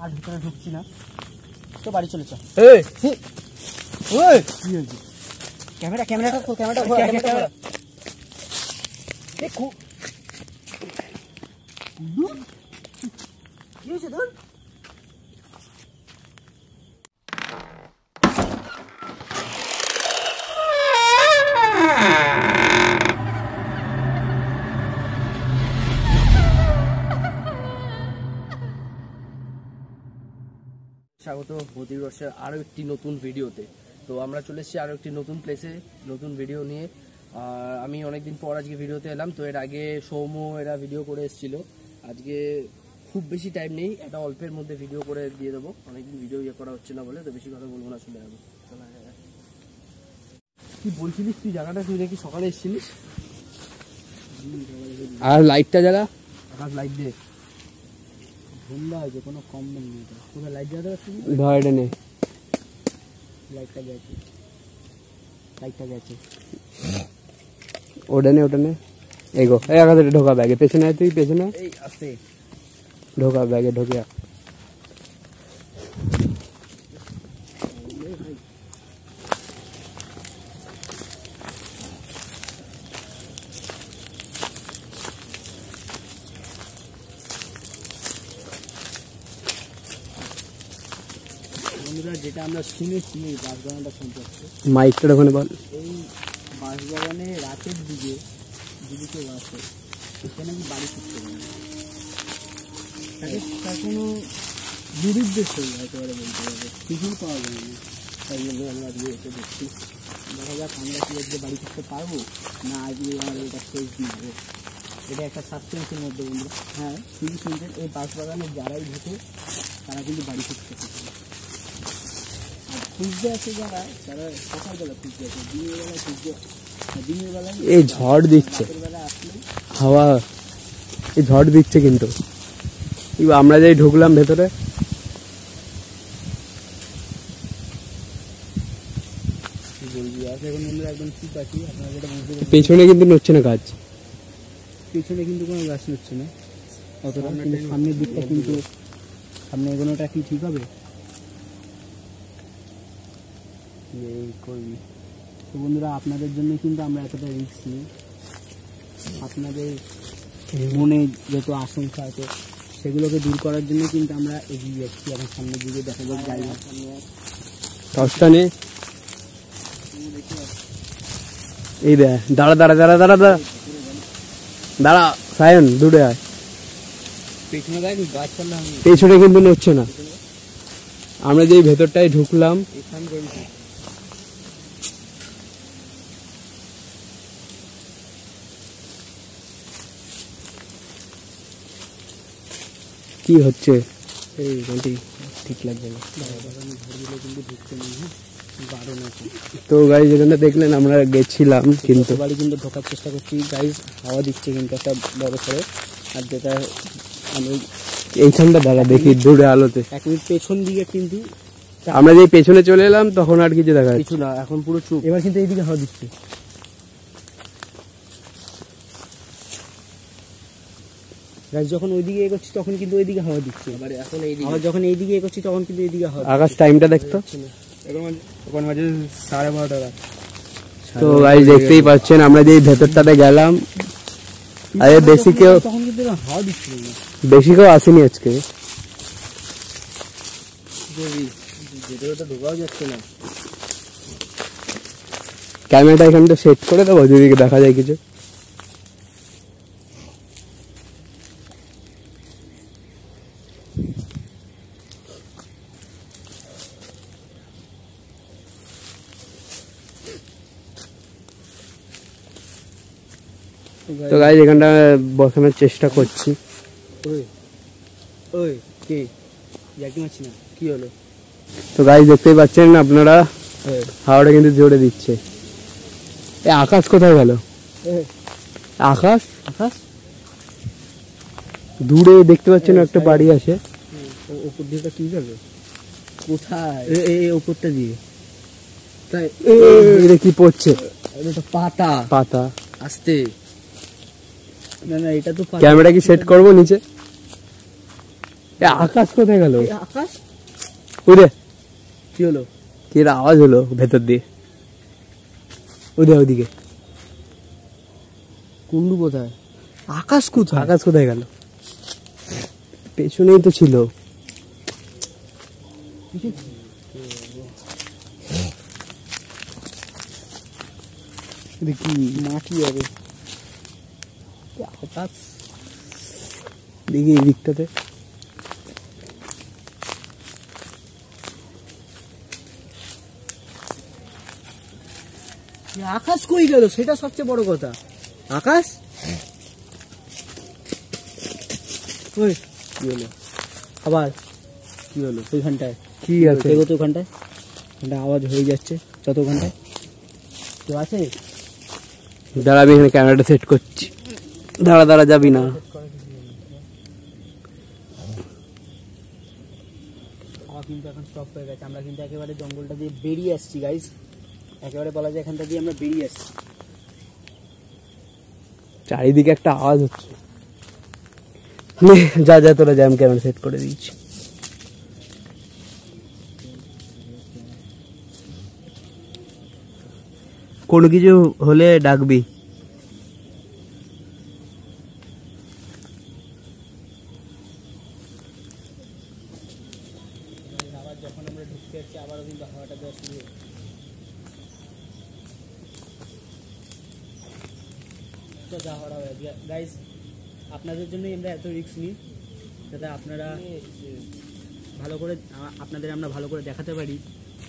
আর ভিতরে ঢুকছি না, তো বাড়ি চলে চল। ক্যামেরাটা দেখো কি হয়েছে তোর? স্বাগত প্রতিবর্ষের আরও একটি নতুন ভিডিওতে। তো আমরা চলে এসেছি আরও একটি নতুন প্লেসে নতুন ভিডিও নিয়ে। আমি অনেকদিন পর আজকে ভিডিওতে এলাম। তো এর আগে সৌম্য এরা ভিডিও করে এসেছিলো। আজকে খুব বেশি টাইম নেই, একটা অল্পের মধ্যে ভিডিও করে দিয়ে দেবো। অনেকদিন ভিডিও করা হচ্ছে না বলে, তো বেশি কথা বলবো না, শুনে যাবো। কি বলছিলিস তুই জায়গাটা? তুই নাকি সকালে এসেছিলিস? আর লাইটটা জায়গা আকাশ লাইট দে, ঘুমলা হয়েছে, কোনো কম নেই। কোথায় লাইট জ্বালাতে পারছি? ধরে নেই, লাইটটা গেছে ওটা নেই এগো। এই আকাশে ঢোকা ব্যাগে, পেছনে তুই পেছনে এই আস্তে ঢোকা ব্যাগে ঢোকে। বন্ধুরা, যেটা আমরা শুনেছি এই বাঁশবাগানটা সম্পর্কে, মাইকটা ওখানে বল। এই বাঁশবাগানে রাতের দিকে যদি কেউ আসে, সেখানে আমি বাড়ি ফিরতে পারি না। তার কোনো দুরুদ্দেশ্য একেবারে বলতে হবে, কিছুই পাওয়া যায় না। তাই জন্য আমরা আজকে এসে দেখছি, দেখা যাক আমরা কি আজকে বাড়ি ফিরতে পারবো না আজকে আমাদের এটা শেষ দিবে। এটা একটা সাসপেন্সের মধ্যে বন্ধুরা। হ্যাঁ, তিনি শুনছেন, এই বাঁশবাগানে যারাই ঢুকে তারা কিন্তু বাড়ি ফিরতে পারে। খুঁজতে আছে যারা সকালবেলা খুঁজতে আছে, দিনের বেলায় এই ঝড় দিচ্ছে, হাওয়া এই ঝড় দিচ্ছে। কিন্তু আমরা যাই ঢুকলাম ভেতরে, কি বলবি। এখন বন্ধুরা একদম ঠিক আছে, আপনারা যেটা বুঝতে পারছেন, পেছনে কিন্তু নড়ছে না গাছ, পেছনে কিন্তু কোনো গাছ নড়ছে না অতটা, কিন্তু সামনের দিকটা কিন্তু সামনে এগোনোটা কি ঠিক হবে? করবি তো বন্ধুরা, আপনাদের জন্য কিন্তু আমরা এতটা রিস্ক নিই। আপনাদের মনে যত আশঙ্কা আছে সেগুলোকে দূর করার জন্য কিন্তু আমরা এগিয়ে যাচ্ছি। এখন সামনের দিকে দেখা যাক জায়গা টসটা নে। এই দে, দাঁড়া দাঁড়া দাঁড়া দাঁড়া দাঁড়া দাঁড়া সায়ন, দূরে আয়। পেছনে দেখ, গাছ চালাম, পেছনে কিন্তু নড়ছে না। আমরা যেই ভেতরটায় ঢুকলাম, কি হচ্ছে এই ঘন্টি ঠিক লাগবে না। তো গাইজ এখানে দেখলেন আমরা গেছিলাম, কিন্তু বাড়ি কিন্তু ঢোকার চেষ্টা করছি। গাইজ হাওয়া দিচ্ছে কিন্তু একটা বড় করে। আর যেটা আমি এইখানটা দাঁড়া দেখি দূরে আলোতে, 1 মিনিট পেছন দিকে কিন্তু আমরা যেই পেছনে চলে এলাম তখন আর কিছু দেখা কিছু না, এখন পুরো চুপ। এবার কিন্তু এইদিকে হাওয়া দিচ্ছে। যখন ওইদিকে এগোচ্ছি তখন কিন্তু ওইদিকে হাওয়া দিচ্ছে, এখন আবার যখন এইদিকে এগোচ্ছি তখন কিন্তু এইদিকে হাওয়া। আকাশ টাইমটা দেখতো, এখন মাঝে 12:30। তো গাইজ দেখতেই পাচ্ছেন আমরা যেই ভেতরটাতে গেলাম, আরে বেশি কেউ তখন কিন্তু হাওয়া দিচ্ছে না, বেশি কেউ আসেনি আজকে। ভেতরে তো ঢোকাও যাচ্ছে না। ক্যামেরাটা এখানটা সেট করে দেবো যদি দেখা যায় কিছু। তো গাইজ এখানটা বসানোর চেষ্টা করছি। কি হলো? তো গাইজ দেখতেই পাচ্ছেন আপনারা, হাওয়াটা কিন্তু জোরে দিচ্ছে। এই আকাশ কোথায় গেল? আকাশ আকাশ দূরে দেখতে পাচ্ছেন একটা বাড়ি আছে, উপর দিকে কি যাবে? কোথায়? এই উপরটা দিয়ে। তাই এটা কি পড়ছে? এটা পাতা পাতা। আস্তে, না না, এটা তো ক্যামেরা কি সেট করবো নিচে? আকাশ কোথায় গেল? আকাশ ওরে কি হলো? কি আওয়াজ হলো ভেতর দিয়ে? ওদিকে কুন্ডু কোথায়? আকাশ কোথায় গেল? পেছনেই তো ছিল। কি মাটি হবে? আকাশ দেখি এই দিকটাতে। আকাশ কই গেল সেটা সবচেয়ে বড় কথা। আকাশ ওই কি হলো? আবার কি হলো? ওইখানটায় কি আছে? তো ওখানটায় আওয়াজ হয়ে যাচ্ছে যত ওখানটায়। কেউ আছে? দাঁড়াবি, এখানে ক্যামেরাটা সেট করছি। দাঁড়া যাবি না। হাওয়া কিন্তু এখন স্টপ হয়ে গেছে। আমরা কিন্তু একেবারে জঙ্গলটা দিয়ে বেরিয়ে আসছি গাইস। একেবারে বলা যায় এখানটা দিয়ে আমরা বেরিয়ে আসছি। চারিদিকে একটা আওয়াজ হচ্ছে। যা তোরা যা, আমি ক্যামেরা সেট করে দিচ্ছি। কোনো কিছু হলে ডাকবি। আবার যখন আমরা ঢুকতে যাচ্ছি আবারও কিন্তু হাওয়াটা দেওয়া শুরু হয়েছে। তো যা হওয়ার হবে গাইস, আপনাদের জন্যই আমরা এত রিস্ক নিই, যাতে আপনারা ভালো করে আমরা ভালো করে দেখাতে পারি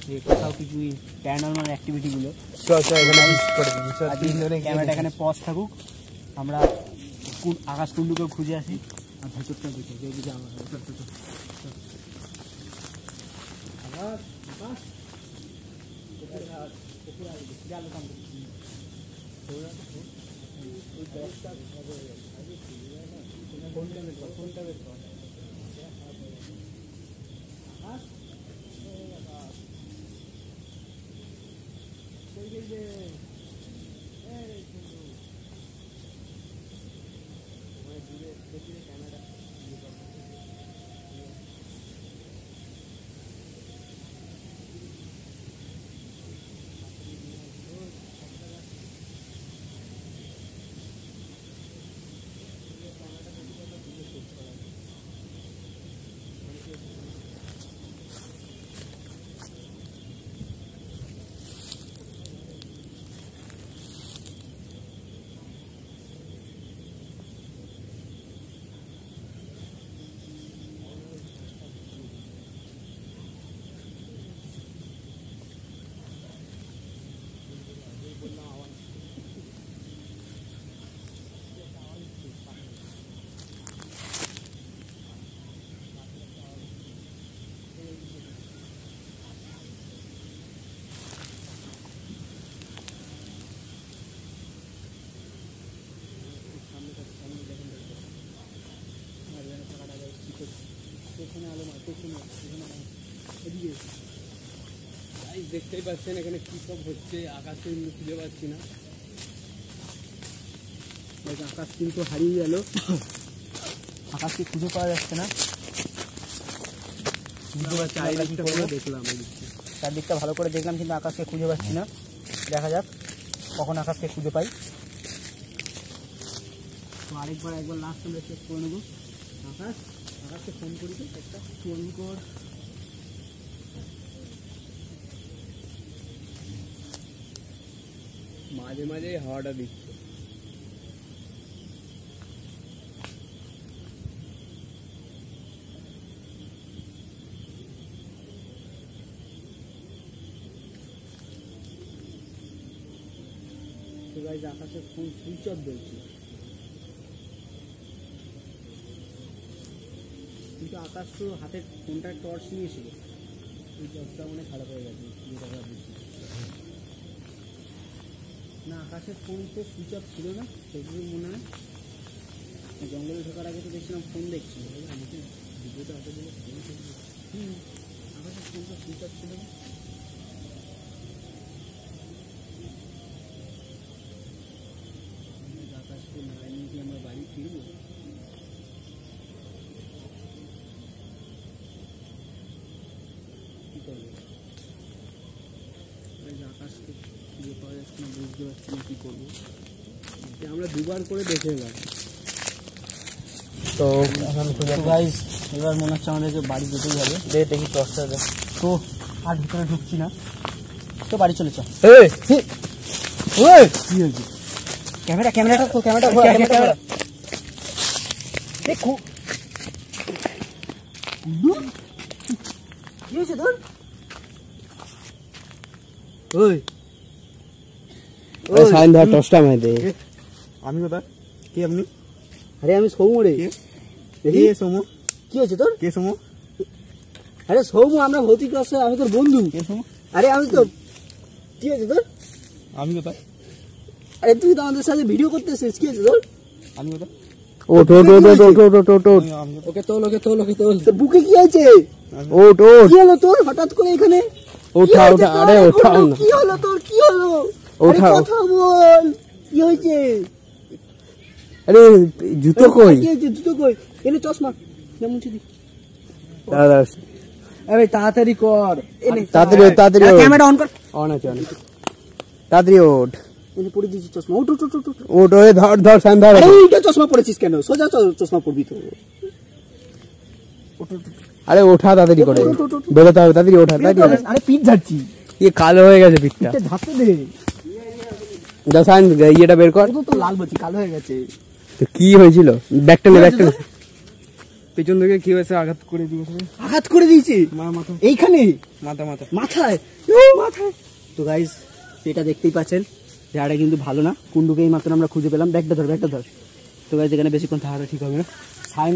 যে কোথাও কিছু প্যারানর্মাল অ্যাক্টিভিটিগুলো। ক্যামেরাটা এখানে পজ থাকুক, আমরা আকাশ কুণ্ডুকেও খুঁজে আসি। আর ভেতরটা দেখে দেখতেই পাচ্ছেন এখানে কি সব হচ্ছে। আকাশে খুঁজে পাচ্ছি না। আকাশ কিন্তু হারিয়ে গেল, আকাশকে খুঁজে পাওয়া যাচ্ছে না। চারদিকটা ভালো করে দেখলাম কিন্তু আকাশকে খুঁজে পাচ্ছি না। দেখা যাক কখন আকাশকে খুঁজে পাই। তো একবার লাস্ট আমরা চেক করে নেবো। আকাশকে ফোন করি তো, একটা ফোন কর। মাঝে মাঝে হাওয়াটা দিচ্ছে। আকাশের ফোন সুইচ অফ বলছে, কিন্তু আকাশ তো হাতে ফোনটার টর্চ নিয়েছিল, সুইচ অফটা মনে খারাপ হয়ে গেছে। না, আকাশের ফোন তো সুইচ অফ ছিল না, সেগুলো মনে হয়। জঙ্গলে ঢোকার আগে তো দেখছিলাম ফোন দেখছিল, আমাকে ভিডিওটা হাতে দিলে আকাশের ফোন তো সুইচ অফ ছিল না। আকাশকে না নিয়ে কি আমরা বাড়ি ফিরবো? আকাশকে খুঁজে পাওয়া যাচ্ছে না, বুঝতে পারছি না কী করবো। আমরা দুবার করে দেখে এলাম। তো গাইস এবার মনে হচ্ছে আমাদেরকে বাড়ি যেতেই হবে। দেখি টর্চটা দে। তো আর ভিতরে ঢুকছি না, তো বাড়ি চলে চল। এই কি হয়েছে? ক্যামেরাটা তো ক্যামেরাটা দেখো কি হয়েছে তোর? ওই সাইন ধর টর্চটা আমায় দে। আমি কোথা? কে আপনি? আরে আমি সৌম্য রে। দেখি সৌম্য, কি হয়েছে তোর? কে সৌম্য? আরে সৌম্য, আমরা ভৌতিক ক্লাসে, আমি তোর বন্ধু। কে সৌম্য? আরে আমি তো, কি হয়েছে তোর? আমি কোথায়? আরে তুই তো আমাদের সাথে ভিডিও করতেছিস, কি হয়েছে তোর? আমি কোথায়? ওঠ ওঠ ওঠ ওঠ ওঠ ওঠ ওঠ ওঠ। ওকে তোল, ওকে তোল, ওকে তোল। তোর বুকে কি হয়েছে? ওঠ ওঠ। কি হলো তোর হঠাৎ করে এখানে? ওঠা ওঠা, আরে ওঠাও না। কি হলো তোর, কি হলো? ওঠা। কথা বল, কি হয়েছে? আরে জুতো কই? কি হয়েছে? জুতো কই? এনে চশমা না মুছে দি। দাদা আরে তাড়াতাড়ি কর, তাড়াতাড়ি তাড়াতাড়ি ক্যামেরা অন কর। অন আছে অন আছে। তাড়াতাড়ি ওঠ এনে পরে দিয়েছি চশমা। ওঠ ওঠ ওঠ ওঠ। ওঠ। ওরে ধর ধর সাইন ধর। আরে এইটা চশমা পরেছিস কেন? সোজা চশমা পরবি তো। ওঠ ওঠ। আরে ওঠা তাড়াতাড়ি করে, বেরোতে হবে তাড়াতাড়ি ওঠা তাড়াতাড়ি। আরে পিঠ ঝাড়ছি, এ কালো হয়ে গেছে পিঠটা। এটা ঝাড়তে দে। যা সাইন ইয়েটা বের কর। তো লাল বলছি, কালো হয়ে গেছে। তো কি হয়েছিল? ব্যাগটা নে, ব্যাগটা নে। পেছন থেকে কি হয়েছে? আঘাত করে দিয়েছে। আঘাত করে দিয়েছি মাথা, এইখানে মাথা মাথা মাথায়, ও মাথায়। তো গাইস এটা দেখতেই পাচ্ছেন, জায়গাটা কিন্তু ভালো না। কুন্ডুকে এই মাত্র আমরা খুঁজে পেলাম। ব্যাগটা ধর, ব্যাগটা ধর। তো গাইস এখানে বেশিক্ষণ থাকাটা ঠিক হবে না। সাইন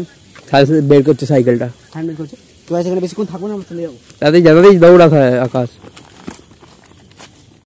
বের করছে সাইকেলটা। হ্যান্ডেল করছে। তো গাইস এখানে বেশিক্ষণ থাকবো না, আমরা চলে যাবো। তাড়াতাড়ি যা, তাড়াতাড়ি দৌড়া আকাশ।